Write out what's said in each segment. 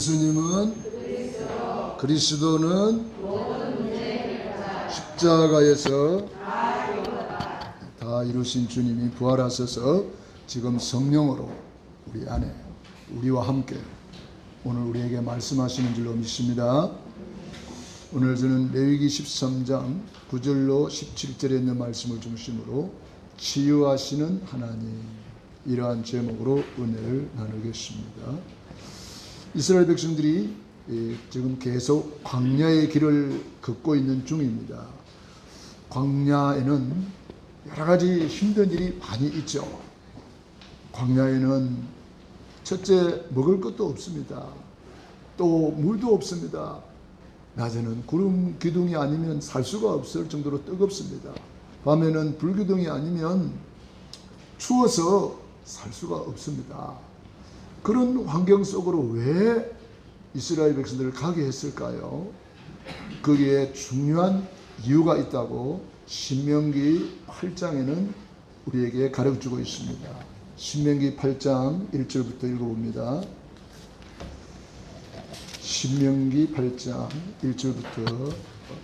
예수님은 그리스도는 십자가에서 다 이루신 주님이 부활하셔서 지금 성령으로 우리 안에 우리와 함께 오늘 우리에게 말씀하시는 줄로 믿습니다. 오늘 저는 레위기 13장 9절로 17절에 있는 말씀을 중심으로 치유하시는 하나님, 이러한 제목으로 은혜를 나누겠습니다. 이스라엘 백성들이 지금 계속 광야의 길을 걷고 있는 중입니다. 광야에는 여러 가지 힘든 일이 많이 있죠. 광야에는 첫째, 먹을 것도 없습니다. 또 물도 없습니다. 낮에는 구름 기둥이 아니면 살 수가 없을 정도로 뜨겁습니다. 밤에는 불 기둥이 아니면 추워서 살 수가 없습니다. 그런 환경 속으로 왜 이스라엘 백성들을 가게 했을까요? 거기에 중요한 이유가 있다고 신명기 8장에는 우리에게 가르쳐주고 있습니다. 신명기 8장 1절부터 읽어봅니다. 신명기 8장 1절부터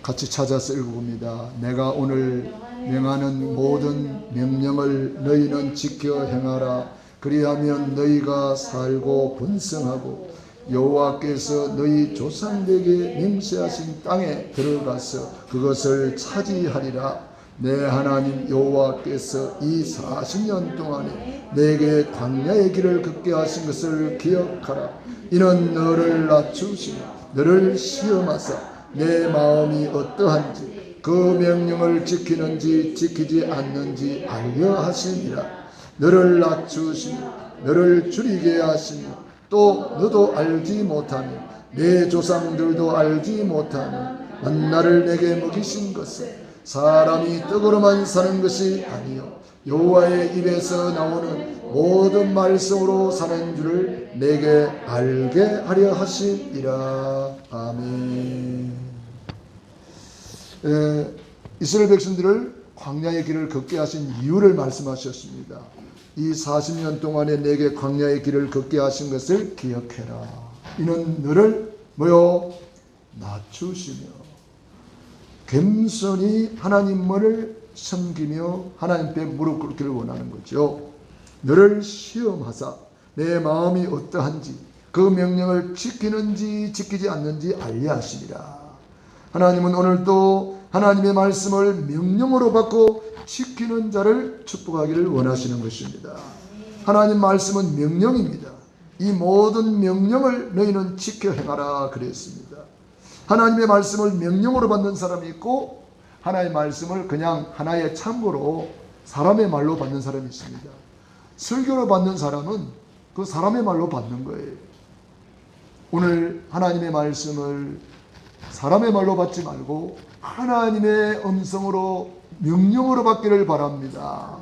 같이 찾아서 읽어봅니다. 내가 오늘 명하는 모든 명령을 너희는 지켜 행하라. 그리하면 너희가 살고 번성하고 여호와께서 너희 조상들에게 맹세하신 땅에 들어가서 그것을 차지하리라. 내 하나님 여호와께서 이 40년 동안에 내게 광야의 길을 걷게 하신 것을 기억하라. 이는 너를 낮추시며 너를 시험하사 내 마음이 어떠한지 그 명령을 지키는지 지키지 않는지 알려 하심이라. 너를 낮추시며 너를 줄이게 하시며 또 너도 알지 못하며 내 조상들도 알지 못하며 만나를 내게 먹이신 것은 사람이 떡으로만 사는 것이 아니요 여호와의 입에서 나오는 모든 말씀으로 사는 줄을 내게 알게 하려 하시니라. 아멘. 이스라엘 백성들을 광야의 길을 걷게 하신 이유를 말씀하셨습니다. 이 40년 동안에 내게 광야의 길을 걷게 하신 것을 기억해라. 이는 너를 낮추시며 겸손히 하나님을 섬기며 하나님 앞에 무릎 꿇기를 원하는 거죠. 너를 시험하사 내 마음이 어떠한지 그 명령을 지키는지 지키지 않는지 알려 하시리라. 하나님은 오늘도 하나님의 말씀을 명령으로 받고 지키는 자를 축복하기를 원하시는 것입니다. 하나님 말씀은 명령입니다. 이 모든 명령을 너희는 지켜 행하라 그랬습니다. 하나님의 말씀을 명령으로 받는 사람이 있고 하나님의 말씀을 그냥 하나의 참고로 사람의 말로 받는 사람이 있습니다. 설교로 받는 사람은 그 사람의 말로 받는 거예요. 오늘 하나님의 말씀을 사람의 말로 받지 말고 하나님의 음성으로 명령으로 받기를 바랍니다.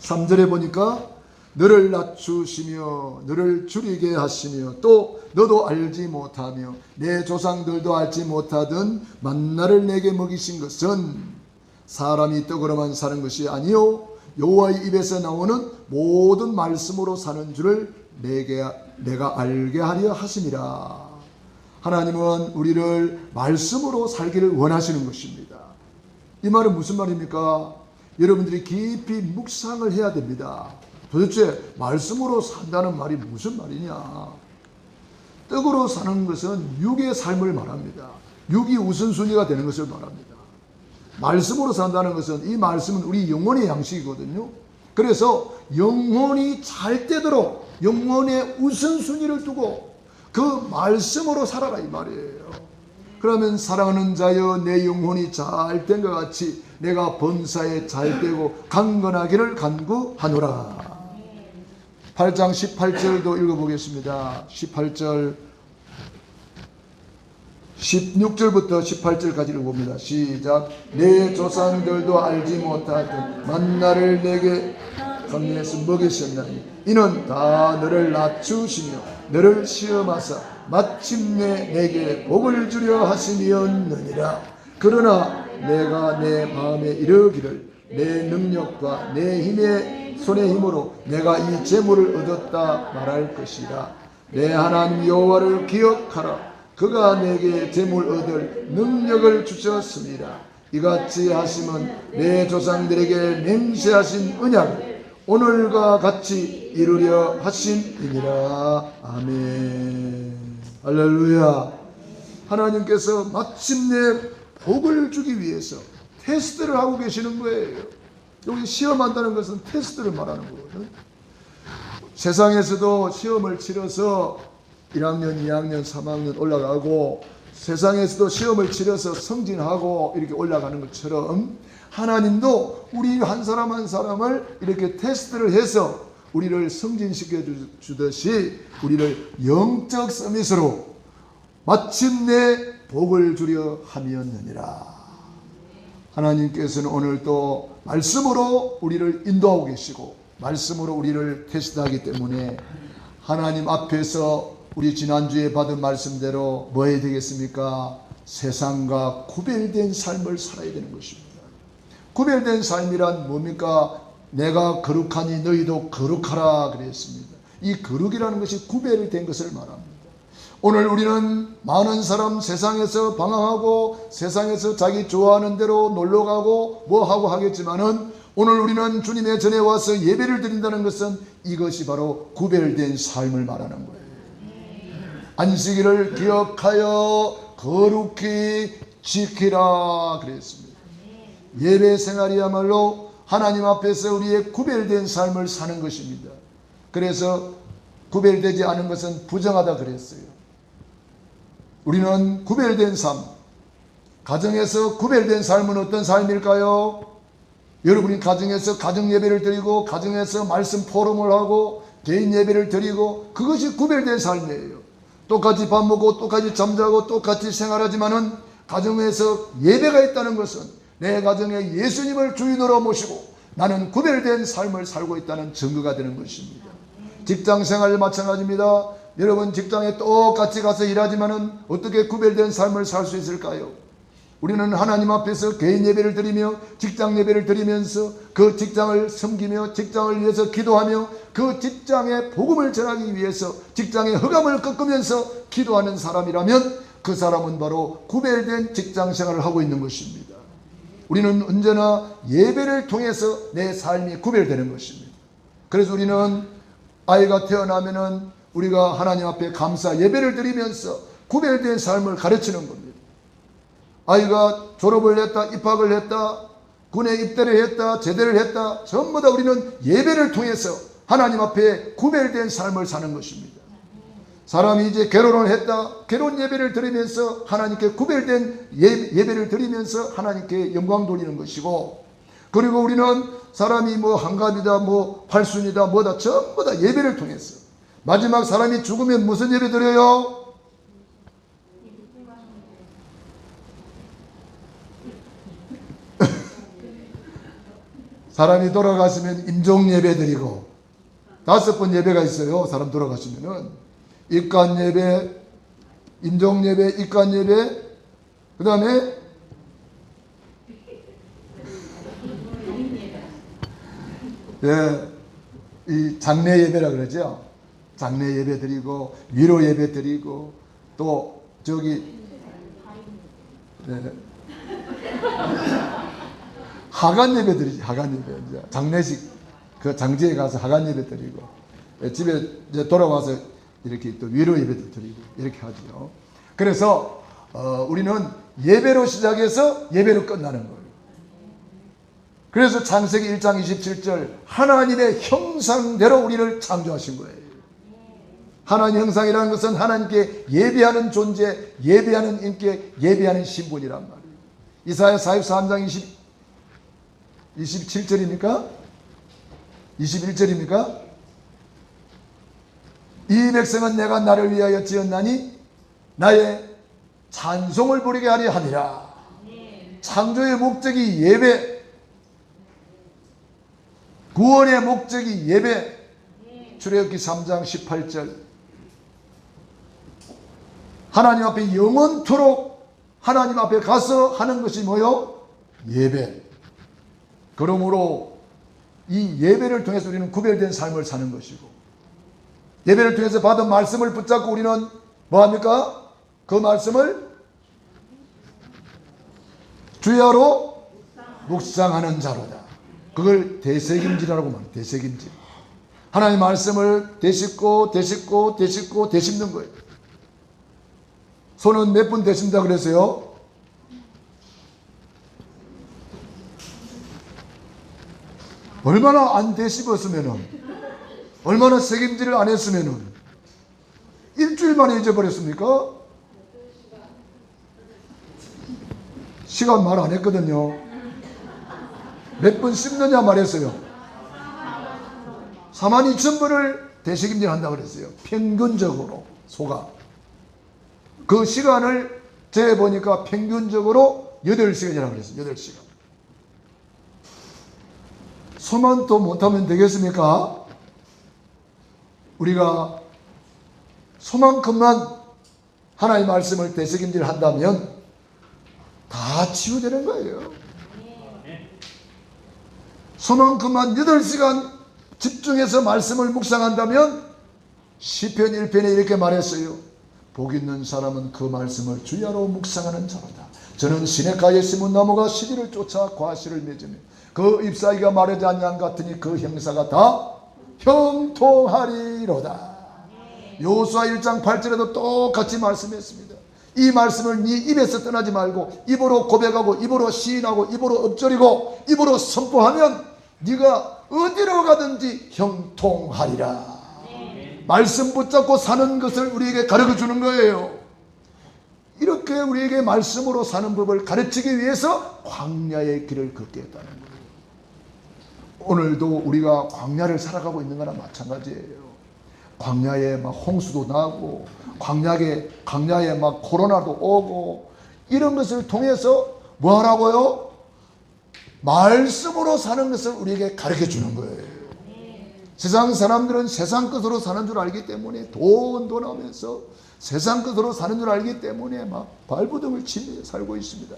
3절에 보니까 너를 낮추시며 너를 줄이게 하시며 또 너도 알지 못하며 내 조상들도 알지 못하던 만나를 내게 먹이신 것은 사람이 떡으로만 사는 것이 아니요 여호와의 입에서 나오는 모든 말씀으로 사는 줄을 내가 알게 하려 하심이라. 하나님은 우리를 말씀으로 살기를 원하시는 것입니다. 이 말은 무슨 말입니까? 여러분들이 깊이 묵상을 해야 됩니다. 도대체 말씀으로 산다는 말이 무슨 말이냐? 떡으로 사는 것은 육의 삶을 말합니다. 육이 우선순위가 되는 것을 말합니다. 말씀으로 산다는 것은 이 말씀은 우리 영혼의 양식이거든요. 그래서 영혼이 잘 되도록 영혼의 우선순위를 두고 그 말씀으로 살아라 이 말이에요. 그러면 사랑하는 자여 내 영혼이 잘 된 것 같이 내가 범사에 잘 되고 강건하기를 간구하노라. 8장 18절도 읽어보겠습니다. 18절 16절부터 18절까지 읽어봅니다. 시작. 내 조상들도 알지 못하던 만나를 내게 광야에서 먹이셨나니 이는 다 너를 낮추시며 너를 시험하사 마침내 내게 복을 주려 하심이었느니라. 그러나 내가 내 마음에 이르기를 내 능력과 내 힘의 손의 힘으로 내가 이 재물을 얻었다 말할 것이라. 내 하나님 여호와를 기억하라. 그가 내게 재물 얻을 능력을 주셨습니다. 이같이 하심은 내 조상들에게 맹세하신 언약을 오늘과 같이 이루려 하심이니라. 아멘. 할렐루야. 하나님께서 마침내 복을 주기 위해서 테스트를 하고 계시는 거예요. 여기 시험한다는 것은 테스트를 말하는 거거든요. 세상에서도 시험을 치러서 1학년, 2학년, 3학년 올라가고 세상에서도 시험을 치러서 승진하고 이렇게 올라가는 것처럼 하나님도 우리 한 사람 한 사람을 이렇게 테스트를 해서 우리를 승진시켜 주듯이 우리를 영적 서밋으로 마침내 복을 주려 함이었느니라. 하나님께서는 오늘 또 말씀으로 우리를 인도하고 계시고 말씀으로 우리를 테스트하기 때문에 하나님 앞에서 우리 지난주에 받은 말씀대로 뭐 해야 되겠습니까? 세상과 구별된 삶을 살아야 되는 것입니다. 구별된 삶이란 뭡니까? 내가 거룩하니 너희도 거룩하라 그랬습니다. 이 거룩이라는 것이 구별된 것을 말합니다. 오늘 우리는 많은 사람 세상에서 방황하고 세상에서 자기 좋아하는 대로 놀러가고 뭐하고 하겠지만은 오늘 우리는 주님의 전에 와서 예배를 드린다는 것은 이것이 바로 구별된 삶을 말하는 거예요. 안식일을 기억하여 거룩히 지키라 그랬습니다. 예배 생활이야말로 하나님 앞에서 우리의 구별된 삶을 사는 것입니다. 그래서 구별되지 않은 것은 부정하다 그랬어요. 우리는 구별된 삶, 가정에서 구별된 삶은 어떤 삶일까요? 여러분이 가정에서 가정 예배를 드리고 가정에서 말씀 포럼을 하고 개인 예배를 드리고 그것이 구별된 삶이에요. 똑같이 밥 먹고 똑같이 잠자고 똑같이 생활하지만은 가정에서 예배가 있다는 것은 내 가정에 예수님을 주인으로 모시고 나는 구별된 삶을 살고 있다는 증거가 되는 것입니다. 직장 생활 마찬가지입니다. 여러분 직장에 똑같이 가서 일하지만은 어떻게 구별된 삶을 살 수 있을까요? 우리는 하나님 앞에서 개인 예배를 드리며 직장 예배를 드리면서 그 직장을 섬기며 직장을 위해서 기도하며 그 직장에 복음을 전하기 위해서 직장의 흑암을 꺾으면서 기도하는 사람이라면 그 사람은 바로 구별된 직장 생활을 하고 있는 것입니다. 우리는 언제나 예배를 통해서 내 삶이 구별되는 것입니다. 그래서 우리는 아이가 태어나면은 우리가 하나님 앞에 감사 예배를 드리면서 구별된 삶을 가르치는 겁니다. 아이가 졸업을 했다, 입학을 했다, 군에 입대를 했다, 제대를 했다, 전부 다 우리는 예배를 통해서 하나님 앞에 구별된 삶을 사는 것입니다. 사람이 이제 결혼을 했다, 결혼 예배를 드리면서 하나님께 구별된 예배를 드리면서 하나님께 영광 돌리는 것이고, 그리고 우리는 사람이 뭐 한갑이다, 뭐 팔순이다, 뭐다 전부 다 예배를 통해서 마지막 사람이 죽으면 무슨 예배 드려요? 사람이 돌아가시면 임종 예배 드리고 5번 예배가 있어요. 사람 돌아가시면은 입관 예배, 임종 예배, 입관 예배, 그 다음에 이 장례 예배라 그러죠. 장례 예배 드리고 위로 예배 드리고 또 저기 하간 예배 드리지. 하간 예배. 이제 장례식 그 장지에 가서 하간 예배 드리고 집에 이제 돌아와서 이렇게 또 위로 예배도 드리고 이렇게 하죠. 그래서 우리는 예배로 시작해서 예배로 끝나는 거예요. 그래서 창세기 1장 27절 하나님의 형상대로 우리를 창조하신 거예요. 하나님 형상이라는 것은 하나님께 예배하는 존재, 예배하는 인격, 예배하는 신분이란 말이에요. 이사야 43장 27절입니까? 21절입니까? 이 백성은 내가 나를 위하여 지었나니 나의 찬송을 부리게 하려 하니라. 창조의 목적이 예배, 구원의 목적이 예배. 출애굽기 3장 18절 하나님 앞에 영원토록 하나님 앞에 가서 하는 것이 뭐요? 예배. 그러므로 이 예배를 통해서 우리는 구별된 삶을 사는 것이고 예배를 통해서 받은 말씀을 붙잡고 우리는 뭐합니까? 그 말씀을 주야로 묵상하는 자로다. 그걸 되새김질이라고 말해요. 되새김질. 하나님의 말씀을 되씹고 되씹고 되씹고 되씹는 거예요. 손은 몇 분 되씹는다 그랬어요? 얼마나 안 되씹었으면은, 얼마나 새김질을 안 했으면은 일주일 만에 잊어버렸습니까? 시간 말 안 했거든요. 몇 번 씹느냐 말했어요. 42,000번을 되새김질 한다고 그랬어요. 평균적으로 소가. 그 시간을 재보니까 평균적으로 8시간이라고 그랬어요. 8시간. 소만 또 못하면 되겠습니까? 우리가 소만큼만 하나님의 말씀을 되새김질 한다면 다 치유되는 거예요. 소만큼만 8시간 집중해서 말씀을 묵상한다면 시편 1편에 이렇게 말했어요. 복 있는 사람은 그 말씀을 주야로 묵상하는 자로다. 저는 시냇가에 심은 나무가 시기를 쫓아 과실을 맺으며 그 잎사귀가 마르지 아니한 같으니 그 형사가 다 형통하리로다. 여호수아 1장 8절에도 똑같이 말씀했습니다. 이 말씀을 네 입에서 떠나지 말고 입으로 고백하고 입으로 시인하고 입으로 엎드리고 입으로 선포하면 네가 어디로 가든지 형통하리라. 말씀 붙잡고 사는 것을 우리에게 가르쳐주는 거예요. 이렇게 우리에게 말씀으로 사는 법을 가르치기 위해서 광야의 길을 걷게 했다는 거예요. 오늘도 우리가 광야를 살아가고 있는 거나 마찬가지예요. 광야에 막 홍수도 나고 광야에 막 코로나도 오고 이런 것을 통해서 뭐 하라고요? 말씀으로 사는 것을 우리에게 가르쳐 주는 거예요. 세상 사람들은 세상 것으로 사는 줄 알기 때문에 돈 하면서 세상 것으로 사는 줄 알기 때문에 막 발버둥을 치며 살고 있습니다.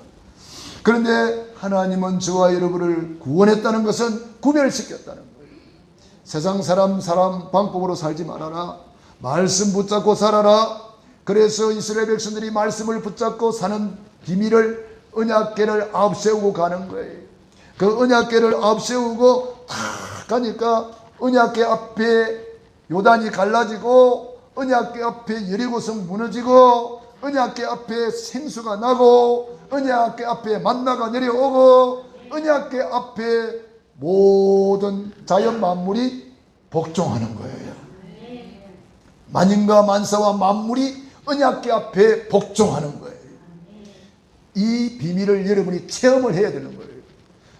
그런데 하나님은 저와 여러분을 구원했다는 것은 구별시켰다는 거예요. 세상 사람 방법으로 살지 말아라. 말씀 붙잡고 살아라. 그래서 이스라엘 백성들이 말씀을 붙잡고 사는 비밀을 언약궤를 앞세우고 가는 거예요. 그 언약궤를 앞세우고 탁 가니까 언약궤 앞에 요단이 갈라지고 언약궤 앞에 여리고성 무너지고 언약궤 앞에 생수가 나고 언약궤 앞에 만나가 내려오고 언약궤 앞에 모든 자연 만물이 복종하는 거예요. 만인과 만사와 만물이 언약궤 앞에 복종하는 거예요. 이 비밀을 여러분이 체험을 해야 되는 거예요.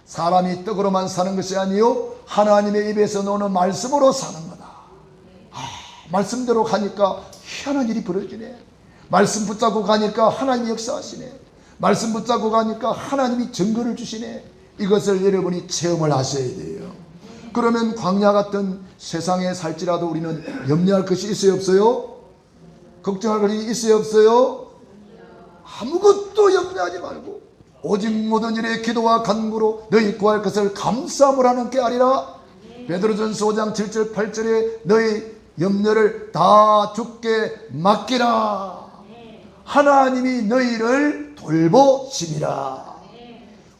사람이 떡으로만 사는 것이 아니요 하나님의 입에서 나오는 말씀으로 사는 거다. 말씀대로 가니까 희한한 일이 벌어지네. 말씀 붙잡고 가니까 하나님이 역사하시네. 말씀 붙잡고 가니까 하나님이 증거를 주시네. 이것을 여러분이 체험을 하셔야 돼요. 그러면 광야 같은 세상에 살지라도 우리는 염려할 것이 있어요 없어요? 걱정할 것이 있어요 없어요? 아무것도 염려하지 말고 오직 모든 일에 기도와 간구로 너희 구할 것을 감사함으로 하는 게 아니라 베드로전서 5장 7절 8절에 너희 염려를 다 주께 맡기라. 하나님이 너희를 돌보심이라.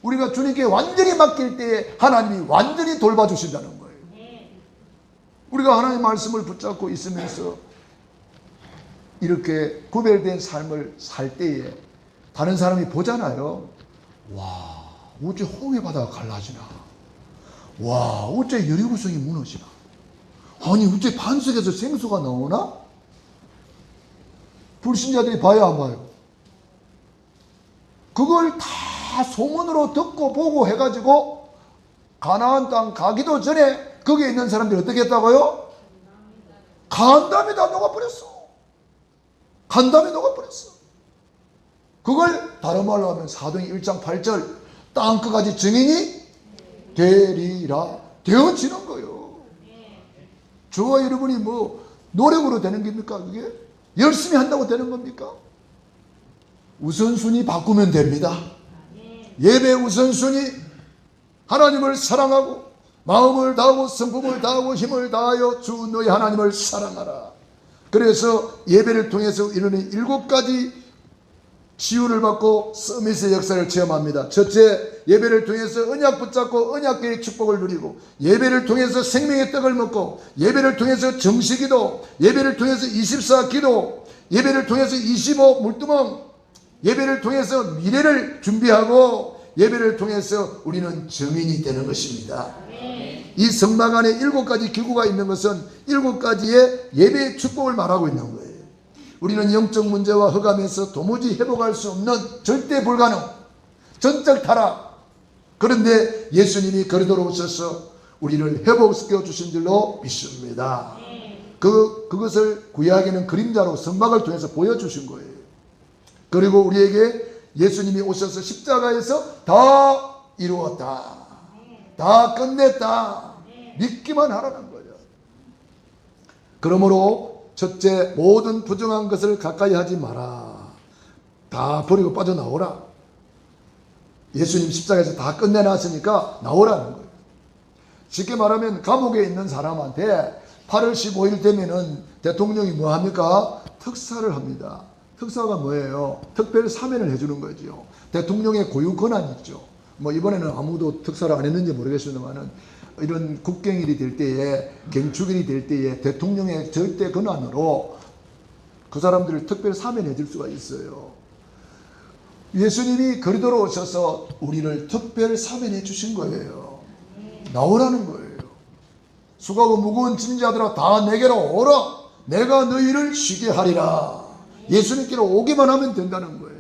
우리가 주님께 완전히 맡길 때에 하나님이 완전히 돌봐주신다는 거예요. 우리가 하나님의 말씀을 붙잡고 있으면서 이렇게 구별된 삶을 살 때에 다른 사람이 보잖아요. 와, 어째 홍해 바다가 갈라지나? 와, 어째 여리고성이 무너지나? 아니, 어째 반석에서 생수가 나오나? 불신자들이 봐야 안 봐요? 그걸 다 소문으로 듣고 보고 해가지고 가나안 땅 가기도 전에 거기에 있는 사람들이 어떻게 했다고요? 간담이 다 녹아버렸어. 간담이 녹아버렸어. 그걸 다른 말로 하면 사도행 1장 8절 땅끝까지 증인이 되리라. 되어지는 거예요. 저와 여러분이 뭐 노력으로 되는 겁니까? 그게? 열심히 한다고 되는 겁니까? 우선순위 바꾸면 됩니다. 예배 우선순위 하나님을 사랑하고 마음을 다하고 성품을 다하고 힘을 다하여 주 너희 하나님을 사랑하라. 그래서 예배를 통해서 이런 7가지 치유를 받고 서밋의 역사를 체험합니다. 첫째, 예배를 통해서 언약 붙잡고 언약계의 축복을 누리고, 예배를 통해서 생명의 떡을 먹고, 예배를 통해서 정시기도, 예배를 통해서 24기도, 예배를 통해서 25 물두멍, 예배를 통해서 미래를 준비하고, 예배를 통해서 우리는 증인이 되는 것입니다. 이 성막 안에 7가지 기구가 있는 것은 7가지의 예배의 축복을 말하고 있는 거예요. 우리는 영적 문제와 흑암에서 도무지 회복할 수 없는 절대 불가능, 전적 타락. 그런데 예수님이 거리도로 오셔서 우리를 회복시켜 주신 줄로 믿습니다. 그것을 구약에는 그림자로 성막을 통해서 보여주신 거예요. 그리고 우리에게 예수님이 오셔서 십자가에서 다 이루었다, 다 끝냈다, 믿기만 하라는 거예요. 그러므로 첫째, 모든 부정한 것을 가까이 하지 마라. 다 버리고 빠져나오라. 예수님 십자가에서 다 끝내놨으니까 나오라는 거예요. 쉽게 말하면 감옥에 있는 사람한테 8월 15일 되면은 대통령이 뭐 합니까? 특사를 합니다. 특사가 뭐예요? 특별 사면을 해주는 거죠. 대통령의 고유 권한이 있죠. 뭐 이번에는 아무도 특사를 안 했는지 모르겠습니다만은, 이런 국경일이 될 때에, 경축일이 될 때에 대통령의 절대 권한으로 그 사람들을 특별 사면해 줄 수가 있어요. 예수님이 거리도로 오셔서 우리를 특별 사면해 주신 거예요. 나오라는 거예요. 수고하고 무거운 짐진 자들아 다 내게로 오라. 내가 너희를 쉬게 하리라. 예수님께로 오기만 하면 된다는 거예요.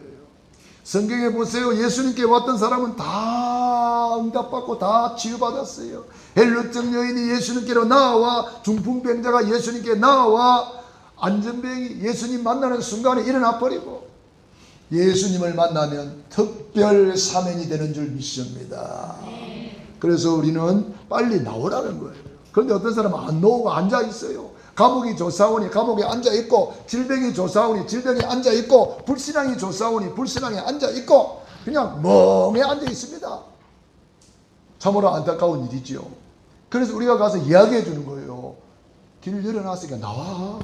성경에 보세요. 예수님께 왔던 사람은 다 응답받고 다 치유받았어요. 헬루증 여인이 예수님께로 나와, 중풍병자가 예수님께 나와, 안전병이 예수님 만나는 순간에 일어나 버리고, 예수님을 만나면 특별 사면이 되는 줄 믿습니다. 그래서 우리는 빨리 나오라는 거예요. 그런데 어떤 사람은 안 나오고 앉아 있어요. 감옥이 조사오니 감옥에 앉아 있고, 질병이 조사오니 질병에 앉아 있고, 불신앙이 조사오니 불신앙에 앉아 있고, 그냥 멍에 앉아 있습니다. 참으로 안타까운 일이지요. 그래서 우리가 가서 이야기해 주는 거예요. 길 열어놨으니까 나와.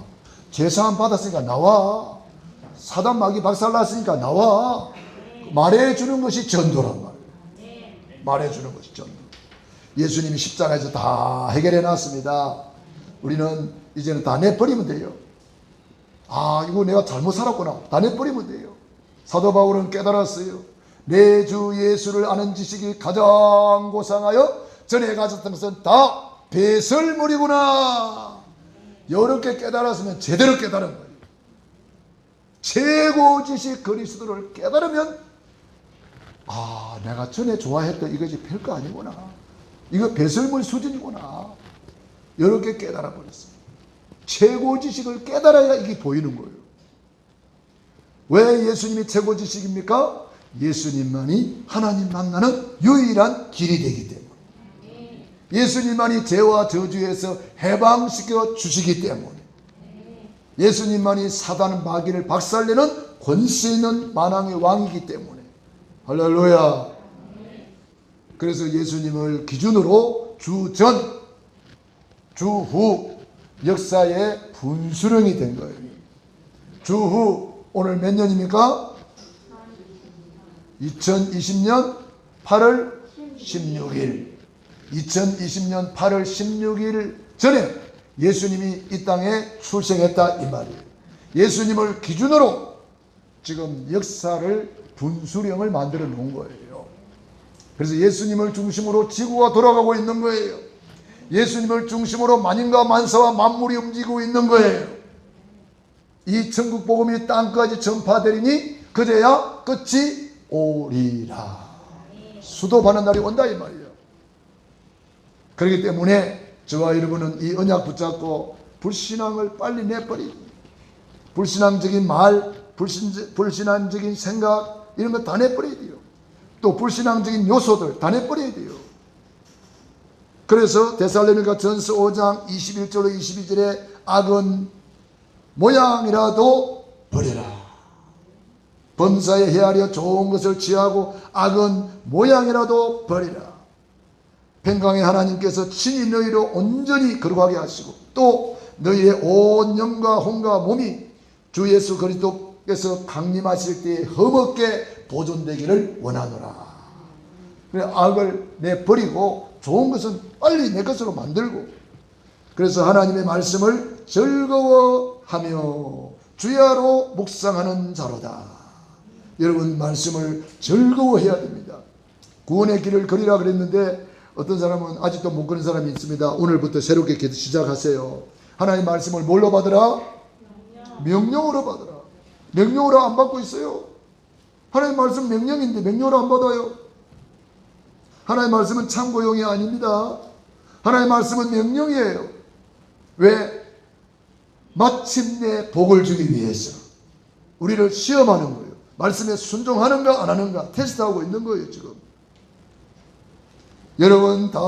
죄사함 받았으니까 나와. 사단 마귀 박살났으니까 나와. 말해 주는 것이 전도란 말이에요. 말해 주는 것이 전도. 예수님이 십자가에서 다 해결해 놨습니다. 우리는 이제는 다 내버리면 돼요. 아, 이거 내가 잘못 살았구나. 다 내버리면 돼요. 사도 바울은 깨달았어요. 내 주 예수를 아는 지식이 가장 고상하여 전에 가졌던 것은 다 배설물이구나. 이렇게 깨달았으면 제대로 깨달은 거예요. 최고 지식 그리스도를 깨달으면, 아, 내가 전에 좋아했던 이것이 별거 아니구나. 이거 배설물 수준이구나. 이렇게 깨달아 버렸어요. 최고 지식을 깨달아야 이게 보이는 거예요. 왜 예수님이 최고 지식입니까? 예수님만이 하나님 만나는 유일한 길이 되기 때문에, 예수님만이 죄와 저주에서 해방시켜 주시기 때문에, 예수님만이 사단 마귀를 박살내는 권세 있는 만왕의 왕이기 때문에. 할렐루야. 그래서 예수님을 기준으로 주전, 주후 역사의 분수령이 된 거예요. 주후, 오늘 몇 년입니까? 2020년 8월 16일. 2020년 8월 16일 전에 예수님이 이 땅에 출생했다 이 말이에요. 예수님을 기준으로 지금 역사를, 분수령을 만들어 놓은 거예요. 그래서 예수님을 중심으로 지구가 돌아가고 있는 거예요. 예수님을 중심으로 만인과 만사와 만물이 움직이고 있는 거예요. 이 천국 복음이 땅까지 전파되리니 그제야 끝이 오리라. 수도받는 날이 온다 이 말이에요. 그렇기 때문에 저와 여러분은 이 언약 붙잡고 불신앙을 빨리 내버리고, 불신앙적인 말, 불신앙적인 생각 이런 거 다 내버려야 돼요. 또 불신앙적인 요소들 다 내버려야 돼요. 그래서 데살로니가 전서 5장 21절로 22절에 악은 모양이라도 버려라. 범사에 헤아려 좋은 것을 취하고 악은 모양이라도 버리라. 평강의 하나님께서 친히 너희로 온전히 거룩하게 하시고 또 너희의 온 영과 혼과 몸이 주 예수 그리스도께서 강림하실 때에 흠없게 보존되기를 원하노라. 그래, 악을 내버리고 좋은 것은 빨리 내 것으로 만들고, 그래서 하나님의 말씀을 즐거워하며 주야로 묵상하는 자로다. 여러분, 말씀을 즐거워해야 됩니다. 구원의 길을 걸으라 그랬는데 어떤 사람은 아직도 못 걷는 사람이 있습니다. 오늘부터 새롭게 시작하세요. 하나님 말씀을 뭘로 받으라? 명령으로 받으라. 명령으로 안 받고 있어요. 하나님 말씀 명령인데 명령으로 안 받아요. 하나님 말씀은 참고용이 아닙니다. 하나님 말씀은 명령이에요. 왜? 마침내 복을 주기 위해서 우리를 시험하는 거예요. 말씀에 순종하는가 안 하는가 테스트하고 있는 거예요. 지금 여러분 다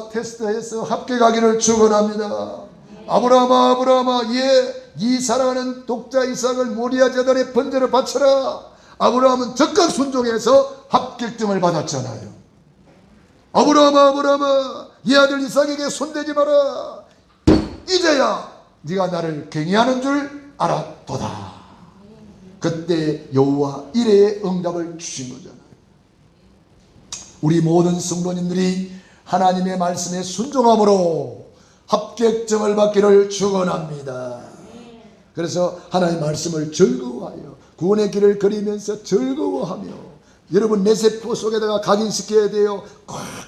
테스트해서 합격하기를 축원합니다. 아브라함아 아브라함아, 예, 이 사랑하는 독자 이삭을 모리아 제단에 번제를 바쳐라. 아브라함은 적극 순종해서 합격점을 받았잖아요. 아브라함아 아브라함아, 이 아들 이삭에게 손대지 마라. 이제야 네가 나를 경외하는 줄 알았도다. 그때 여호와 이레의 응답을 주신 거잖아요. 우리 모든 성도님들이 하나님의 말씀에 순종함으로 합격점을 받기를 축원합니다. 그래서 하나님의 말씀을 즐거워하여 구원의 길을 걸으면서 즐거워하며, 여러분 내 세포 속에다가 각인시켜야 돼요.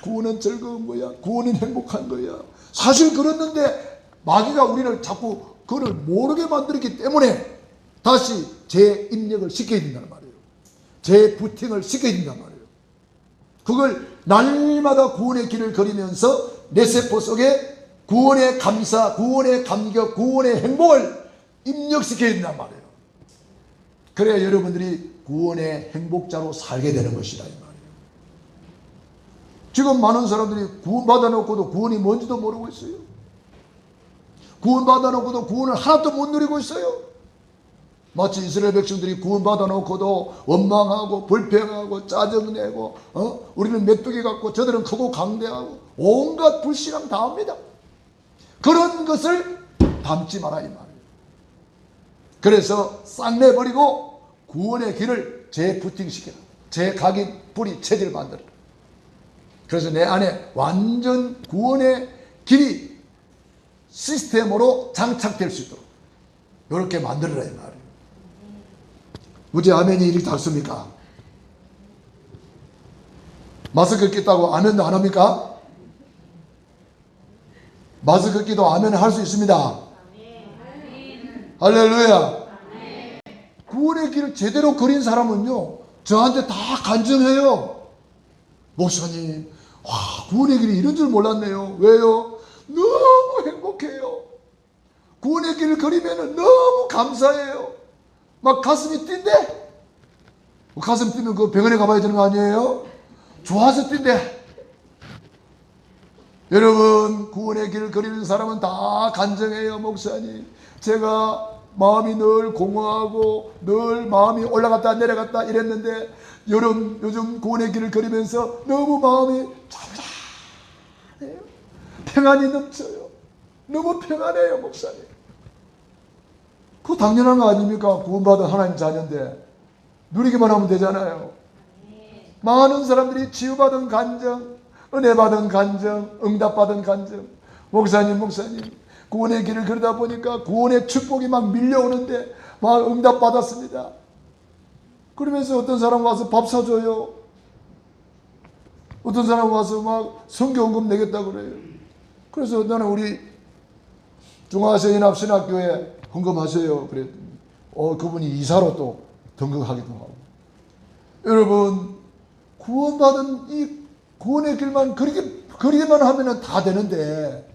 구원은 즐거운 거야. 구원은 행복한 거야. 사실 그렇는데 마귀가 우리를 자꾸 그걸 모르게 만들었기 때문에 다시 재입력을 시켜야 된단 말이에요. 재부팅을 시켜야 된단 말이에요. 그걸 날마다 구원의 길을 걸으면서 내 세포 속에 구원의 감사, 구원의 감격, 구원의 행복을 입력시켜야 된단 말이에요. 그래야 여러분들이 구원의 행복자로 살게 되는 것이다 이 말이에요. 지금 많은 사람들이 구원 받아놓고도 구원이 뭔지도 모르고 있어요. 구원 받아놓고도 구원을 하나도 못 누리고 있어요. 마치 이스라엘 백성들이 구원 받아놓고도 원망하고 불평하고 짜증내고 우리는 메뚜기 같고 저들은 크고 강대하고 온갖 불신앙 다 합니다. 그런 것을 담지 마라 이 말이에요. 그래서 싹 내버리고 구원의 길을 재부팅시켜라. 재각인 뿌리 체질 만들어라. 그래서 내 안에 완전 구원의 길이 시스템으로 장착될 수 있도록 이렇게 만들어라 이 말이에요. 우리 아멘이 이렇게 닿습니까? 마스크 꼈다고 아멘도 안 합니까? 마스크 끼도 아멘을 할 수 있습니다. 할렐루야. 구원의 길을 제대로 그린 사람은요, 저한테 다 간증해요. 목사님, 와, 구원의 길이 이런 줄 몰랐네요. 왜요? 너무 행복해요. 구원의 길을 그리면 너무 감사해요. 막 가슴이 뛴대. 가슴 뛰면 그 병원에 가봐야 되는 거 아니에요? 좋아서 뛴대. 여러분, 구원의 길을 그리는 사람은 다 간증해요. 목사님, 제가 마음이 늘 공허하고 늘 마음이 올라갔다 내려갔다 이랬는데 요즘 구원의 길을 걸으면서 너무 마음이 차분해요. 평안이 넘쳐요. 너무 평안해요. 목사님, 그거 당연한 거 아닙니까? 구원받은 하나님 자녀인데 누리기만 하면 되잖아요. 많은 사람들이 치유받은 간증, 은혜받은 간증, 응답받은 간증. 목사님 구원의 길을 걸다 보니까 구원의 축복이 막 밀려오는데 막 응답받았습니다. 그러면서 어떤 사람 와서 밥 사줘요. 어떤 사람 와서 막 선교헌금 내겠다 그래요. 그래서 나는 우리 중화세연합신학교에 헌금하세요 그랬더니 그분이 이사로 또 등극하기도 하고. 여러분, 구원받은 이 구원의 길만 그리기만 하면 다 되는데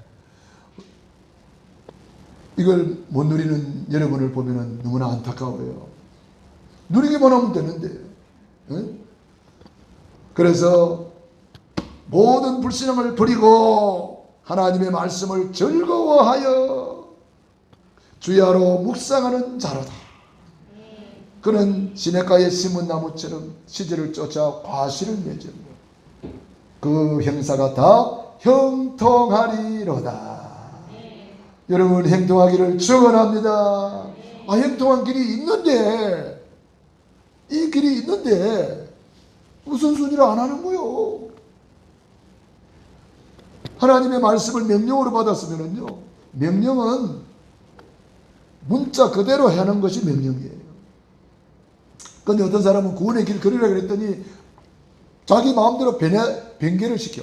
이걸 못 누리는 여러분을 보면 너무나 안타까워요. 누리기만 하면 되는데. 응? 그래서 모든 불신앙을 버리고 하나님의 말씀을 즐거워하여 주야로 묵상하는 자로다. 그는 시냇가에 심은 나무처럼 시절을 쫓아 과실을 맺은 그 형사가 다 형통하리로다. 여러분 형통하기를 축원합니다. 형통한 길이 있는데, 이 길이 있는데 우선순위를 안 하는 거요. 하나님의 말씀을 명령으로 받았으면요, 명령은 문자 그대로 하는 것이 명령이에요. 그런데 어떤 사람은 구원의 길 걸으라 그랬더니 자기 마음대로 변개를 시켜.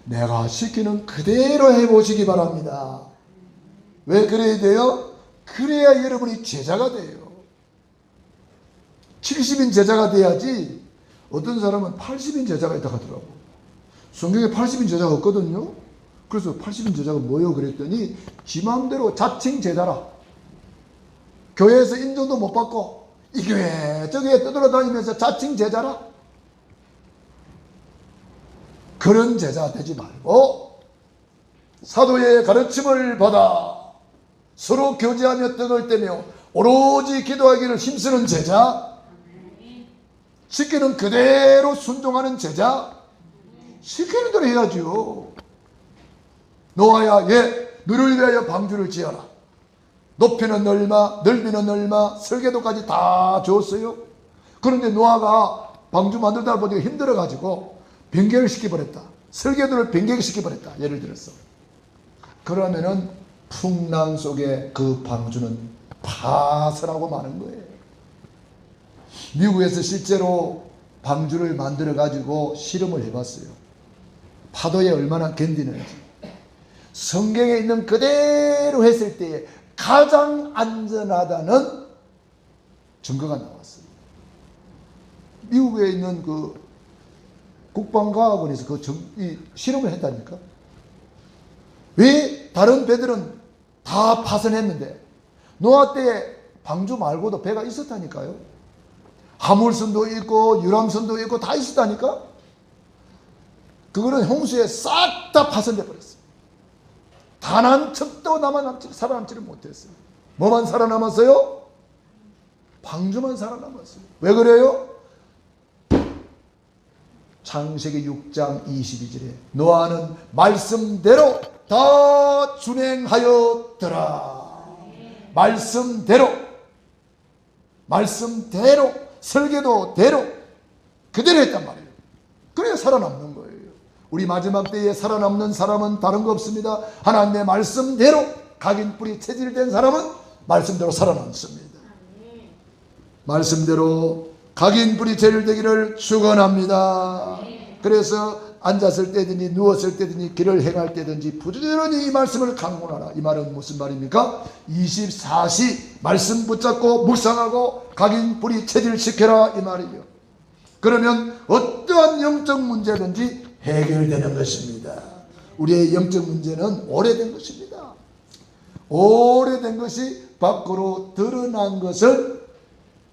내가 시키는 그대로 해보시기 바랍니다. 왜 그래야 돼요? 그래야 여러분이 제자가 돼요. 70인 제자가 돼야지. 어떤 사람은 80인 제자가 있다 하더라고. 성경에 80인 제자가 없거든요. 그래서 80인 제자가 뭐요? 그랬더니 지 마음대로 자칭 제자라. 교회에서 인정도 못 받고 이 교회 저 교회 떠돌아다니면서 자칭 제자라. 그런 제자 되지 말고 사도의 가르침을 받아 서로 교제하며 떡을 떼며 오로지 기도하기를 힘쓰는 제자, 시키는 그대로 순종하는 제자, 시키는 대로 해야지요. 노아야, 너를 위하여 방주를 지어라. 높이는 얼마, 넓이는 얼마, 설계도까지 다 줬어요. 그런데 노아가 방주 만들다 보니까 힘들어가지고 변개를 시켜버렸다. 설계도를 변개시켜버렸다. 예를 들어서. 그러면은 풍랑 속에 그 방주는 파설하고 마는 거예요. 미국에서 실제로 방주를 만들어가지고 실험을 해봤어요. 파도에 얼마나 견디는지. 성경에 있는 그대로 했을 때 가장 안전하다는 증거가 나왔어요. 미국에 있는 그 국방과학원에서 이 실험을 했다니까. 왜 다른 배들은 다 파손했는데 노아 때 방주 말고도 배가 있었다니까요. 화물선도 있고 유람선도 있고 다 있었다니까. 그거는 홍수에 싹 다 파손돼 버렸어요. 단 한 척도 살아남지를 못했어요. 뭐만 살아남았어요? 방주만 살아남았어요. 왜 그래요? 창세기 6장 22절에 노아는 말씀대로 다 준행하였더라. 말씀대로 설계도대로 그대로 했단 말이에요. 그래야 살아남는 거예요. 우리 마지막 때에 살아남는 사람은 다른 거 없습니다. 하나님의 말씀대로 각인뿌리 체질된 사람은 말씀대로 살아남습니다. 말씀대로 각인뿌리 체질되기를 축원합니다. 그래서 앉았을 때든지 누웠을 때든지 길을 행할 때든지 부지런히 이 말씀을 강론하라. 이 말은 무슨 말입니까? 24시 말씀 붙잡고 묵상하고 각인뿌리 체질시켜라 이 말이죠. 그러면 어떠한 영적 문제든지 해결되는 것입니다. 우리의 영적 문제는 오래된 것입니다. 오래된 것이 밖으로 드러난 것을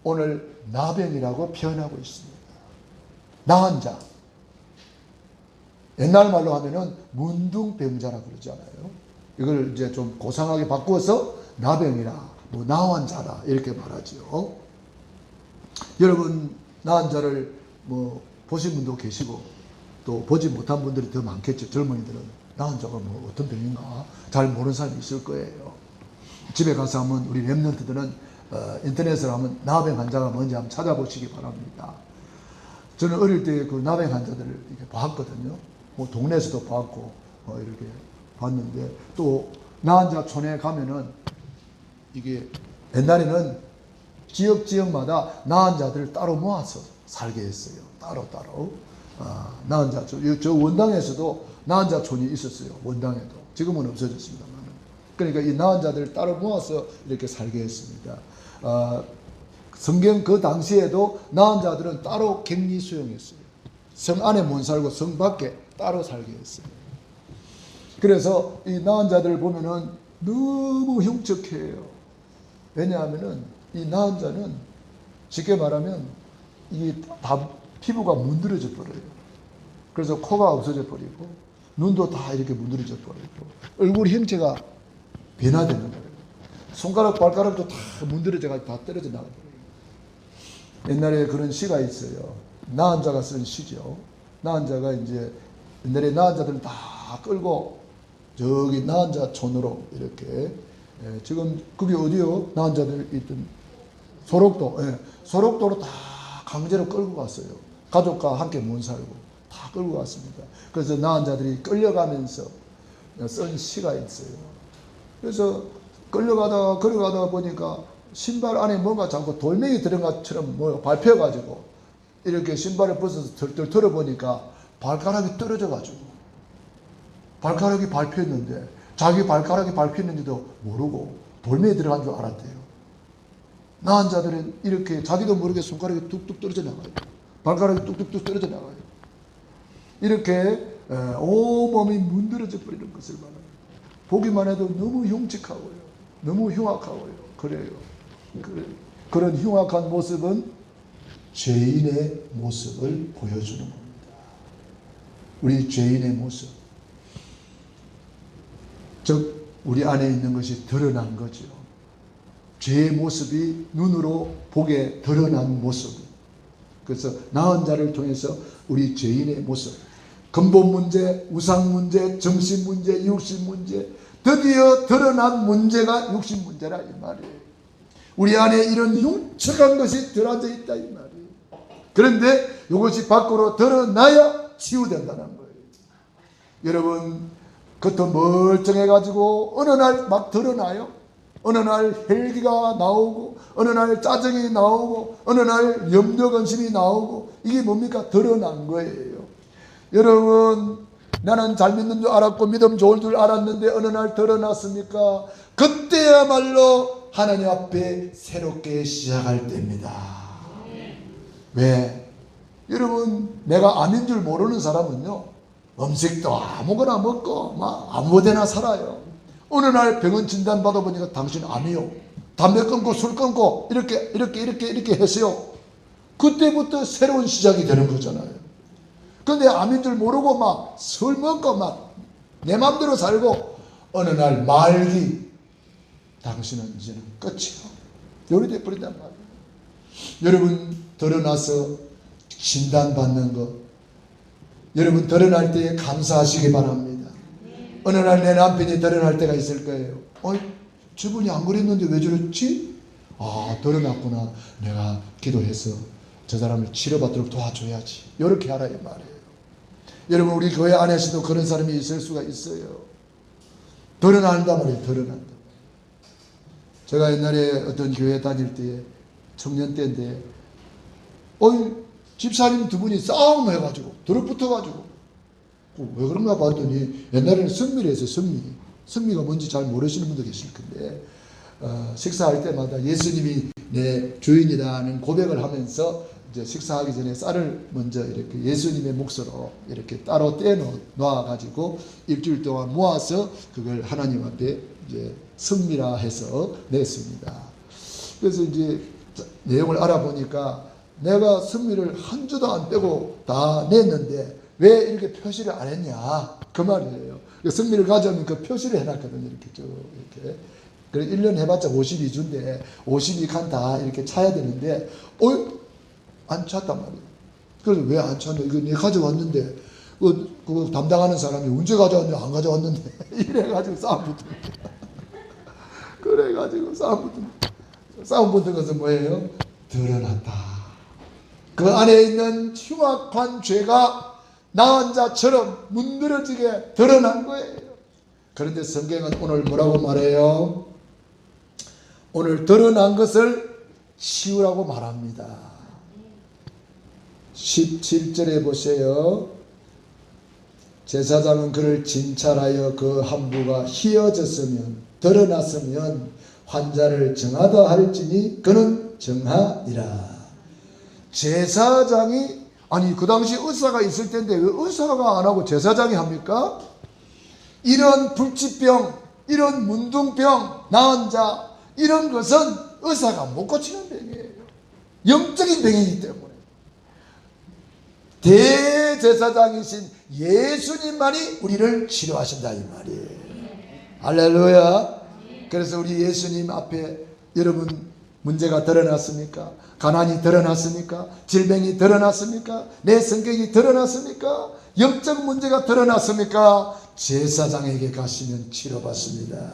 오늘 나병이라고 표현하고 있습니다. 나은 자. 옛날 말로 하면은 문둥병자라 그러잖아요. 이걸 이제 좀 고상하게 바꾸어서 나병이라, 뭐 나은 자라 이렇게 말하죠. 여러분 나은 자를 뭐 보신 분도 계시고 또 보지 못한 분들이 더 많겠죠. 젊은이들은 나은 자가 뭐 어떤 병인가 잘 모르는 사람이 있을 거예요. 집에 가서 한번 우리 랩런트들은 인터넷으로 하면 나병 환자가 뭔지 한번 찾아보시기 바랍니다. 저는 어릴 때 그 나병 환자들을 이렇게 봤거든요. 뭐 동네에서도 봤고 이렇게 봤는데 또 나환자촌에 가면은 이게 옛날에는 지역마다 나환자들을 따로 모아서 살게 했어요. 따로. 나환자촌. 저 원당에서도 나환자촌이 있었어요. 원당에도. 지금은 없어졌습니다만. 그러니까 이 나환자들을 따로 모아서 이렇게 살게 했습니다. 성경 그 당시에도 나환자들은 따로 격리 수용했어요. 성 안에 못 살고 성 밖에 따로 살게 했어요. 그래서 이 나은 자들을 보면은 너무 흉측해요. 왜냐하면은 이 나은 자는 쉽게 말하면 이게 다 피부가 문드러져 버려요. 그래서 코가 없어져 버리고 눈도 다 이렇게 문드러져 버리고 얼굴 형체가 변화되는 거예요. 손가락 발가락도 다 문드러져가지고 다 떨어져 나가버려요. 옛날에 그런 시가 있어요. 나은 자가 쓴 시죠. 나은 자가 이제 옛날에 나은 자들은 다 끌고 저기 나은 자 촌으로 이렇게, 지금 그게 어디요? 나은 자들 있던 소록도, 소록도로 다 강제로 끌고 갔어요. 가족과 함께 못 살고 다 끌고 갔습니다. 그래서 나은 자들이 끌려가면서 쓴 시가 있어요. 그래서 끌려가다가 걸어가다가 보니까 신발 안에 뭔가 자꾸 돌멩이 들은 것처럼 뭐 밟혀가지고 이렇게 신발을 벗어서 덜덜 털어보니까 발가락이 떨어져가지고, 발가락이 밟혔는데 자기 발가락이 밟혔는지도 모르고 돌멩이 들어간 줄 알았대요. 나은 자들은 이렇게 자기도 모르게 손가락이 뚝뚝 떨어져 나가요. 발가락이 뚝뚝뚝 떨어져 나가요. 이렇게 온몸이 문드러져 버리는 것을 말합니다. 보기만 해도 너무 흉측하고요. 너무 흉악하고요. 그래요. 그런 흉악한 모습은 죄인의 모습을 보여주는 겁니다. 우리 죄인의 모습. 즉 우리 안에 있는 것이 드러난 거죠. 죄의 모습이 눈으로 보게 드러난 모습. 그래서 나은 자를 통해서 우리 죄인의 모습, 근본 문제, 우상 문제, 정신 문제, 육신 문제, 드디어 드러난 문제가 육신 문제라 이 말이에요. 우리 안에 이런 흉측한 것이 들어앉아 있다 이 말이에요. 그런데 이것이 밖으로 드러나야 치유된다는 거예요. 여러분, 겉은 멀쩡해가지고 어느 날 막 드러나요. 어느 날 헬기가 나오고, 어느 날 짜증이 나오고, 어느 날 염려근심이 나오고, 이게 뭡니까? 드러난 거예요. 여러분, 나는 잘 믿는 줄 알았고 믿음 좋을 줄 알았는데 어느 날 드러났습니까? 그때야말로 하나님 앞에 새롭게 시작할 때입니다. 왜? 여러분, 내가 암인 줄 모르는 사람은요, 음식도 아무거나 먹고 막 아무데나 살아요. 어느 날 병원 진단 받아보니까 당신 암이요. 담배 끊고 술 끊고 이렇게 했어요. 그때부터 새로운 시작이 되는 거잖아요. 근데 암인 줄 모르고 막 술 먹고 막 내 맘대로 살고 어느 날 말기, 당신은 이제는 끝이야. 요리 돼버린단 말이에요. 여러분, 드러나서 진단받는 것, 여러분 드러날 때 감사하시기 바랍니다. 어느 날 내 남편이 드러날 때가 있을 거예요. 저분이 안 그랬는데 왜 저랬지? 드러났구나. 내가 기도해서 저 사람을 치료받도록 도와줘야지. 이렇게 하라 이 말이에요. 여러분, 우리 교회 안에서도 그런 사람이 있을 수가 있어요. 드러난단 말이에요. 드러난다. 제가 옛날에 어떤 교회 다닐 때, 청년 때인데, 집사님 두 분이 싸움을 해가지고 들어붙어가지고, 왜 그런가 봤더니 옛날에는 성미를 했어요. 성미가 뭔지 잘 모르시는 분도 계실 텐데, 식사할 때마다 예수님이 내 주인이라는 고백을 하면서 이제 식사하기 전에 쌀을 먼저 이렇게 예수님의 몫으로 이렇게 따로 떼놓아가지고 일주일 동안 모아서 그걸 하나님 앞에 이제 성미라 해서 냈습니다. 그래서 이제 내용을 알아보니까 내가 성미를 한 주도 안 빼고 다 냈는데 왜 이렇게 표시를 안 했냐 그 말이에요. 성미를 가져오면 그 표시를 해놨거든요. 이렇게 쭉 이렇게. 그래 1년 해봤자 52주인데 52칸 다 이렇게 차야 되는데 안 찼단 말이에요. 그래서 왜 안 찼냐? 이거 내가 가져왔는데 그거 담당하는 사람이 언제 가져왔냐? 안 가져왔는데 이래가지고 싸움 붙은 거야. 그래가지고 싸움 붙은 것은 뭐예요? 드러났다. 그 안에 있는 흉악한 죄가 나은 자처럼 문드러지게 드러난 거예요. 그런데 성경은 오늘 뭐라고 말해요? 오늘 드러난 것을 치우라고 말합니다. 17절에 보세요. 제사장은 그를 진찰하여 그 함부가 희어졌으면 드러났으면 환자를 정하다 할지니 그는 정하리라. 제사장이 그 당시 의사가 있을 텐데 왜 의사가 안 하고 제사장이 합니까? 이런 불치병, 이런 문둥병, 나은 자, 이런 것은 의사가 못 고치는 병이에요. 영적인 병이기 때문에. 대제사장이신 예수님만이 우리를 치료하신다 이 말이에요. 할렐루야. 그래서 우리 예수님 앞에 여러분 문제가 드러났습니까? 가난이 드러났습니까? 질병이 드러났습니까? 내 성격이 드러났습니까? 영적 문제가 드러났습니까? 제사장에게 가시면 치료받습니다.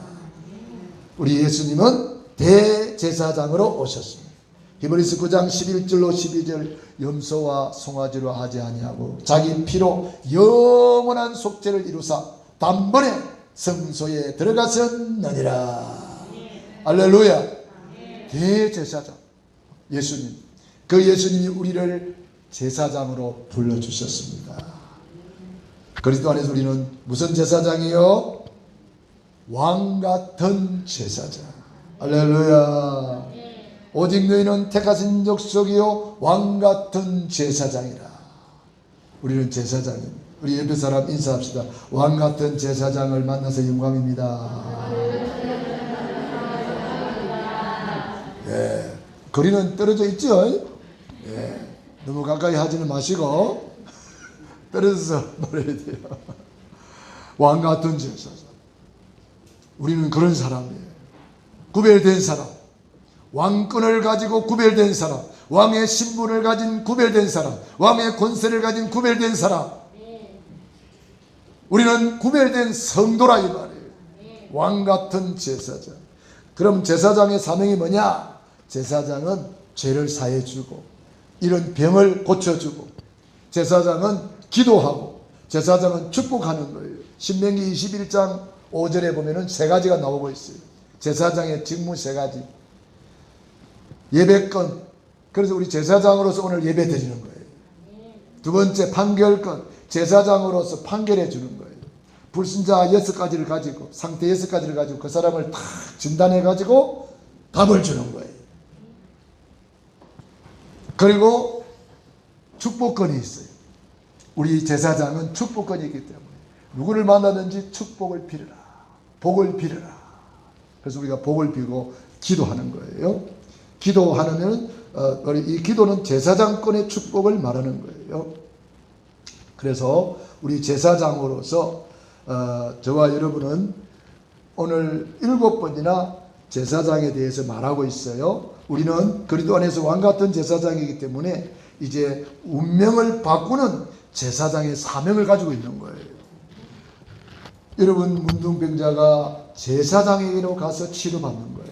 우리 예수님은 대제사장으로 오셨습니다. 히브리서 9장 11절로 12절 염소와 송아지로 하지 아니하고 자기 피로 영원한 속죄를 이루사 단번에 성소에 들어가셨느니라. 할렐루야. 대제사장 예수님, 그 예수님이 우리를 제사장으로 불러주셨습니다. 그리스도 안에서 우리는 무슨 제사장이요? 왕같은 제사장. 할렐루야. 오직 너희는 택하신 족속이요 왕같은 제사장이라. 우리는 제사장입니다. 우리 옆에 사람 인사합시다. 왕같은 제사장을 만나서 영광입니다. 예, 거리는 떨어져 있죠? 예, 너무 가까이 하지는 마시고 떨어져서 노래해야 돼요. 왕같은 제사장. 우리는 그런 사람이에요. 구별된 사람, 왕권을 가지고 구별된 사람, 왕의 신분을 가진 구별된 사람, 왕의 권세를 가진 구별된 사람. 우리는 구별된 성도라 이 말이에요. 왕같은 제사장. 그럼 제사장의 사명이 뭐냐? 제사장은 죄를 사해주고 이런 병을 고쳐주고, 제사장은 기도하고, 제사장은 축복하는 거예요. 신명기 21장 5절에 보면은 세 가지가 나오고 있어요. 제사장의 직무 세 가지. 예배권. 그래서 우리 제사장으로서 오늘 예배 드리는 거예요. 두 번째 판결권. 제사장으로서 판결해 주는 거예요. 불신자 6가지를 가지고, 상태 6가지를 가지고 그 사람을 다 진단해 가지고 답을 주는 거예요. 그리고 축복권이 있어요. 우리 제사장은 축복권이 있기 때문에 누구를 만나든지 축복을 빌어라, 복을 빌어라. 그래서 우리가 복을 빌고 기도하는 거예요. 기도하는 이 기도는 제사장권의 축복을 말하는 거예요. 그래서 우리 제사장으로서 저와 여러분은 오늘 7번이나 제사장에 대해서 말하고 있어요. 우리는 그리스도 안에서 왕같은 제사장이기 때문에 이제 운명을 바꾸는 제사장의 사명을 가지고 있는 거예요. 여러분, 문둥병자가 제사장에게로 가서 치료받는 거예요.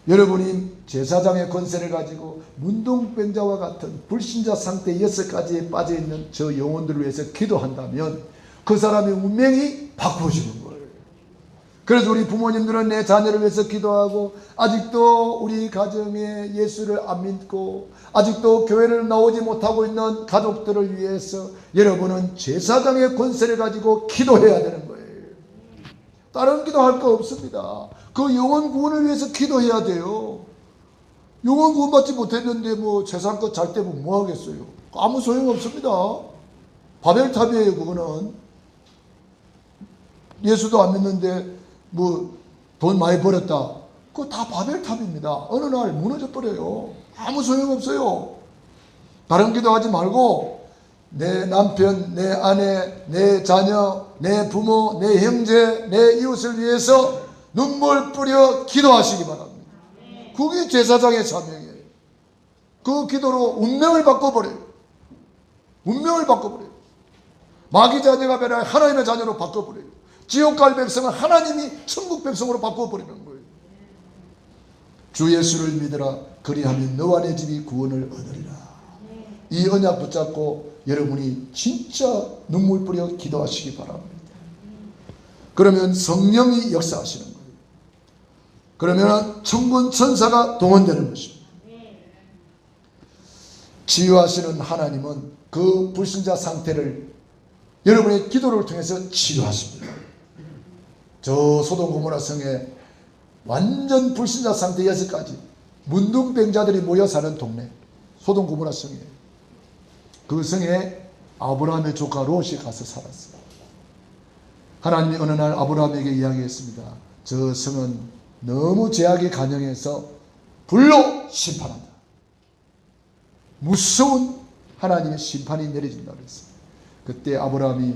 여러분이 제사장의 권세를 가지고 문둥병자와 같은 불신자 상태 6가지에 빠져있는 저 영혼들을 위해서 기도한다면 그 사람의 운명이 바꿔지는 거예요. 그래서 우리 부모님들은 내 자녀를 위해서 기도하고, 아직도 우리 가정에 예수를 안 믿고 아직도 교회를 나오지 못하고 있는 가족들을 위해서 여러분은 제사장의 권세를 가지고 기도해야 되는 거예요. 다른 기도할 거 없습니다. 그 영혼 구원을 위해서 기도해야 돼요. 영혼 구원 받지 못했는데 뭐 재산껏 잘 때면 뭐 하겠어요? 아무 소용 없습니다. 바벨탑이에요. 그거는 예수도 안 믿는데 뭐 돈 많이 벌었다, 그거 다 바벨탑입니다. 어느 날 무너져 버려요. 아무 소용 없어요. 다른 기도하지 말고 내 남편, 내 아내, 내 자녀, 내 부모, 내 형제, 내 이웃을 위해서 눈물 뿌려 기도하시기 바랍니다. 그게 제사장의 사명이에요. 그 기도로 운명을 바꿔버려요. 운명을 바꿔버려요. 마귀 자녀가 변해 하나님의 자녀로 바꿔버려요. 지옥 갈 백성은 하나님이 천국 백성으로 바꿔버리는 거예요. 주 예수를 믿으라. 그리하면 너와 내 집이 구원을 얻으리라. 이 언약 붙잡고 여러분이 진짜 눈물 뿌려 기도하시기 바랍니다. 그러면 성령이 역사하시는 거예요. 그러면 천군 천사가 동원되는 것입니다. 치유하시는 하나님은 그 불신자 상태를 여러분의 기도를 통해서 치유하십니다. 저 소돔 고모라 성에 완전 불신자 상태 6가지 문둥병자들이 모여 사는 동네, 소돔 고모라 성이에요. 그 성에 아브라함의 조카 롯이 가서 살았어요. 하나님이 어느 날 아브라함에게 이야기했습니다. 저 성은 너무 죄악에 간영해서 불로 심판한다. 무서운 하나님의 심판이 내려진다고 했어요. 그때 아브라함이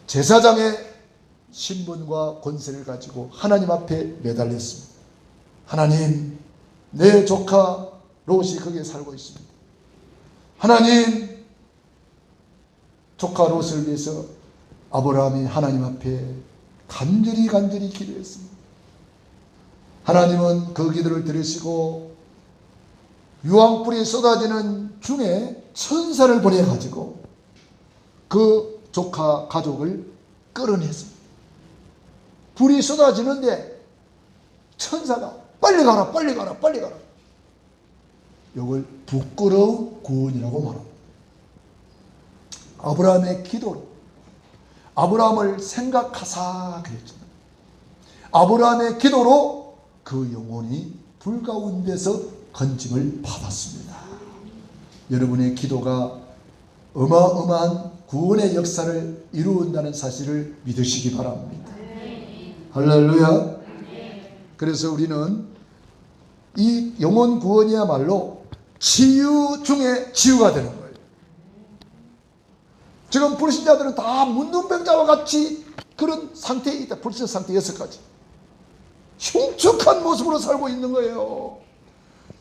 제사장의 신분과 권세를 가지고 하나님 앞에 매달렸습니다. 하나님, 내 조카 롯이 거기에 살고 있습니다. 하나님, 조카 롯을 위해서 아브라함이 하나님 앞에 간절히 기도했습니다. 하나님은 그 기도를 들으시고 유황불이 쏟아지는 중에 천사를 보내가지고 그 조카 가족을 끌어냈습니다. 불이 쏟아지는데 천사가 빨리 가라. 이걸 부끄러운 구원이라고 말합니다. 아브라함의 기도로 아브라함을 생각하사 그랬잖아요. 아브라함의 기도로 그 영혼이 불 가운데서 건짐을 받았습니다. 여러분의 기도가 어마어마한 구원의 역사를 이루어온다는 사실을 믿으시기 바랍니다. 할렐루야. 그래서 우리는 이 영혼 구원이야말로 치유 중에 치유가 되는 거예요. 지금 불신자들은 다 문둥병자와 같이 그런 상태에 있다. 불신 상태 6가지. 흉측한 모습으로 살고 있는 거예요.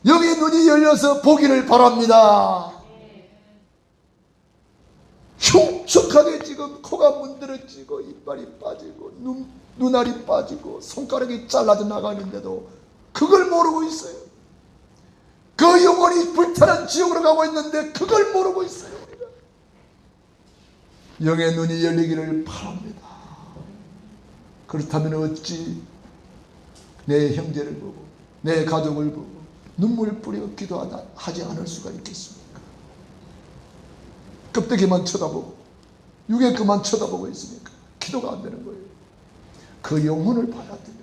영의 눈이 열려서 보기를 바랍니다. 흉측하게 지금 코가 문드러지고 이빨이 빠지고 눈알이 빠지고 손가락이 잘라져 나가는데도 그걸 모르고 있어요. 그 영혼이 불타는 지옥으로 가고 있는데 그걸 모르고 있어요. 우리가. 영의 눈이 열리기를 바랍니다. 그렇다면 어찌 내 형제를 보고 내 가족을 보고 눈물 뿌려 기도하지 않을 수가 있겠습니까? 껍데기만 쳐다보고 육의 그만 쳐다보고 있으니까 기도가 안 되는 거예요. 그 영혼을 봐야 돼요.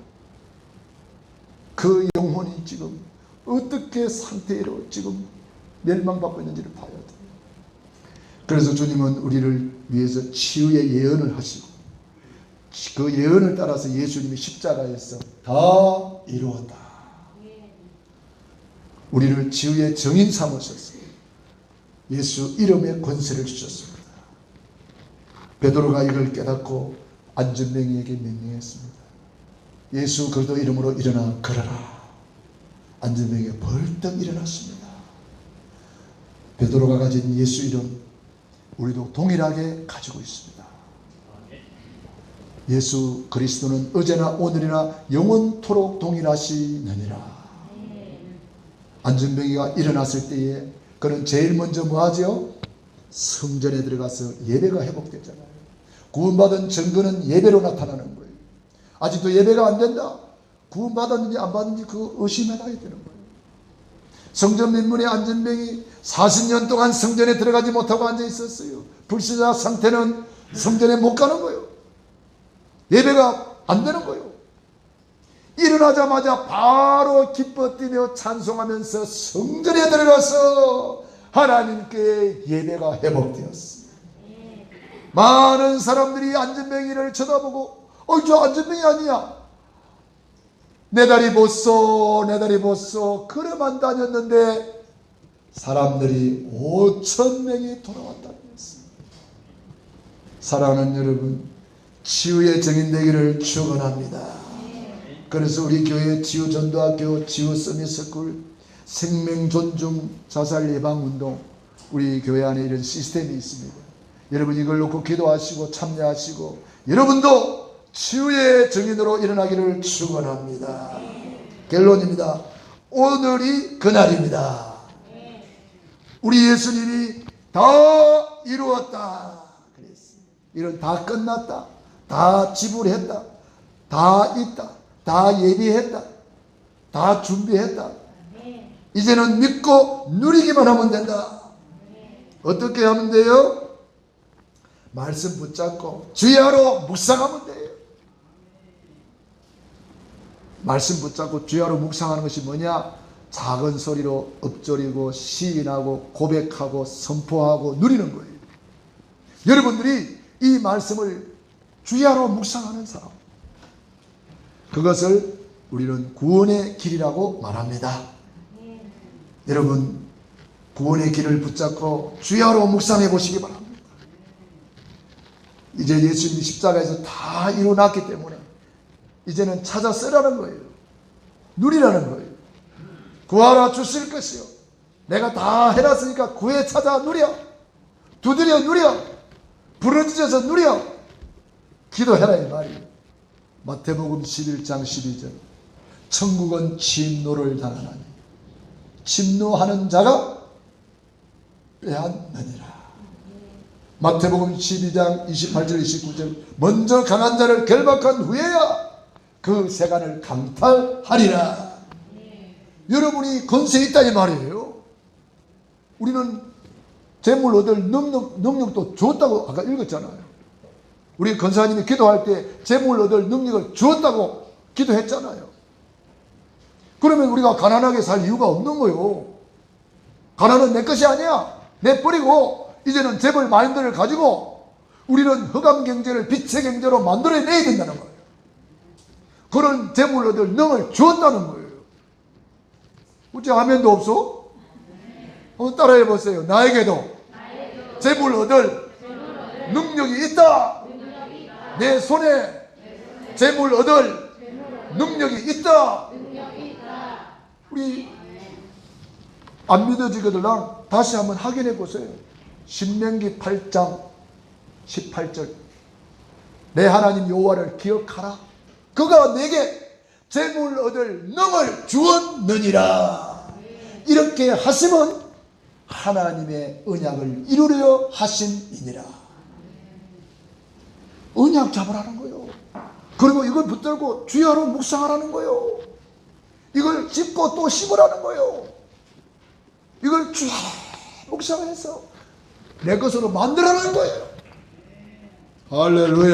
그 영혼이 지금 어떻게 상태로 지금 멸망받고 있는지를 봐야 돼요. 그래서 주님은 우리를 위해서 치유의 예언을 하시고 그 예언을 따라서 예수님이 십자가에서 다 이루었다. 우리를 치유의 정인 삼으셨어요. 예수 이름의 권세를 주셨습니다. 베드로가 이걸 깨닫고 안전뱅이에게 명령했습니다. 예수 그리스도 이름으로 일어나 걸어라. 안전뱅이가 벌떡 일어났습니다. 베드로가 가진 예수 이름 우리도 동일하게 가지고 있습니다. 예수 그리스도는 어제나 오늘이나 영원토록 동일하시느니라. 안전뱅이가 일어났을 때에 그는 제일 먼저 뭐 하죠? 성전에 들어가서 예배가 회복됐잖아요. 구원받은 증거는 예배로 나타나는 거예요. 아직도 예배가 안 된다. 구원받았는지 안 받았는지 그거 의심해봐야 되는 거예요. 성전 민문의 안전뱅이 40년 동안 성전에 들어가지 못하고 앉아 있었어요. 불신자 상태는 성전에 못 가는 거예요. 예배가 안 되는 거예요. 일어나자마자 바로 기뻐 뛰며 찬송하면서 성전에 들어가서 하나님께 예배가 회복되었습니다. 많은 사람들이 안전뱅이를 쳐다보고 저 안전뱅이 아니야. 내 다리 보소 내 다리 보소 그래만 다녔는데 사람들이 5,000명이 돌아왔다는 것입니다. 사랑하는 여러분, 치유의 증인 되기를 축원합니다. 그래서 우리 교회 치유전도학교 치유서밋스쿨 생명존중 자살예방운동 우리 교회 안에 이런 시스템이 있습니다. 여러분 이걸 놓고 기도하시고 참여하시고 여러분도 치유의 증인으로 일어나기를 축원합니다. 결론입니다. 오늘이 그날입니다. 우리 예수님이 다 이루었다 그랬습니다. 이런 다 끝났다. 다 지불했다. 다 있다. 다 예비했다. 다 준비했다. 이제는 믿고 누리기만 하면 된다. 어떻게 하면 돼요? 말씀 붙잡고 주야로 묵상하면 돼요. 말씀 붙잡고 주야로 묵상하는 것이 뭐냐? 작은 소리로 엎조리고 시인하고 고백하고 선포하고 누리는 거예요. 여러분들이 이 말씀을 주야로 묵상하는 사람, 그것을 우리는 구원의 길이라고 말합니다. 여러분 구원의 길을 붙잡고 주야로 묵상해 보시기 바랍니다. 이제 예수님이 십자가에서 다 이루어놨기 때문에 이제는 찾아 쓰라는 거예요. 누리라는 거예요. 구하라 주실 것이요 내가 다 해놨으니까 구해 찾아 누려, 두드려 누려, 부르짖어서 누려, 기도해라 이 말이에요. 마태복음 11장 12절 천국은 진노를 당하나니 진노하는 자가 빼앗느니라. 마태복음 12장 28절 29절 먼저 강한 자를 결박한 후에야 그 세간을 강탈하리라. 여러분이 권세 있다 이 말이에요. 우리는 재물 얻을 능력도 주었다고 아까 읽었잖아요. 우리 권사님이 기도할 때 재물 얻을 능력을 주었다고 기도했잖아요. 그러면 우리가 가난하게 살 이유가 없는 거예요. 가난은 내 것이 아니야. 내 버리고 이제는 재벌 마인드를 가지고 우리는 흑암 경제를 빛의 경제로 만들어내야 된다는 거예요. 그런 재물 얻을 능을 주었다는 거예요. 어째 아멘도 없어? 한번 따라해 보세요. 나에게도 재물 얻을 능력이 있다. 내 손에 재물 얻을 능력이 있다. 우리 안 믿어지거들랑 다시 한번 확인해 보세요. 신명기 8장 18절 내 하나님 여호와를 기억하라. 그가 내게 재물 얻을 능을 주었느니라. 이렇게 하시면 하나님의 언약을 이루려 하심이니라. 언약 잡으라는 거예요. 그리고 이걸 붙들고 주야로 묵상하라는 거예요. 이걸 짚고 또 심으라는 거예요. 이걸 쭉 묵상해서 내 것으로 만들어라는 거예요. 할렐루야.